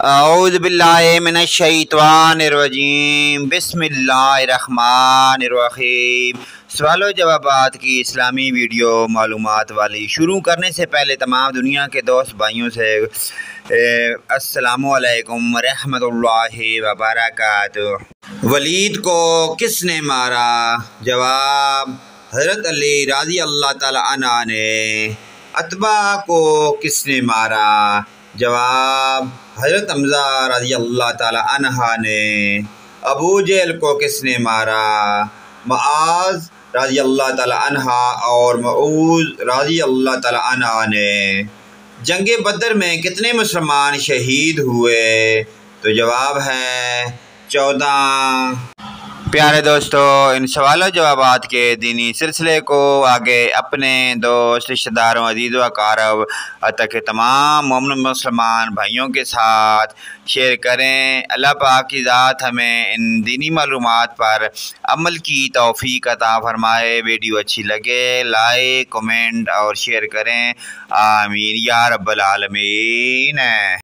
اعوذ باللہ من الشیطان الرجیم بسم اللہ الرحمن الرحیم۔ سوال و جوابات کی اسلامی ویڈیو معلومات والی شروع کرنے سے پہلے تمام دنیا کے دوست بھائیوں سے السلام علیکم ورحمۃ اللہ وبرکاتہ۔ ولید کو کس نے مارا؟ جواب: حضرت علی رضی اللہ تعالی عنہ نے۔ عتبہ کو کس نے مارا؟ جواب: حضرت حمزہ رضی اللہ تعالی عنہ نے۔ ابو جہل کو کس نے مارا؟ معاذ رضی اللہ تعالی عنہ اور معوذ رضی اللہ تعالی عنہ نے۔ جنگ بدر میں کتنے مسلمان شہید ہوئے؟ تو جواب ہے 14۔ پیارے دوستو، ان سوال و جوابات کے دینی سلسلے کو آگے اپنے دوست، رشتہ داروں، عزیز و اقارب تک تمام مومن مسلمان بھائیوں کے ساتھ شیئر کریں۔ اللہ پاک کی ذات ہمیں ان دینی معلومات پر عمل کی توفیق عطا فرمائے۔ ویڈیو اچھی لگے لائک، کمنٹ اور شیئر کریں۔ آمین یا رب العالمین۔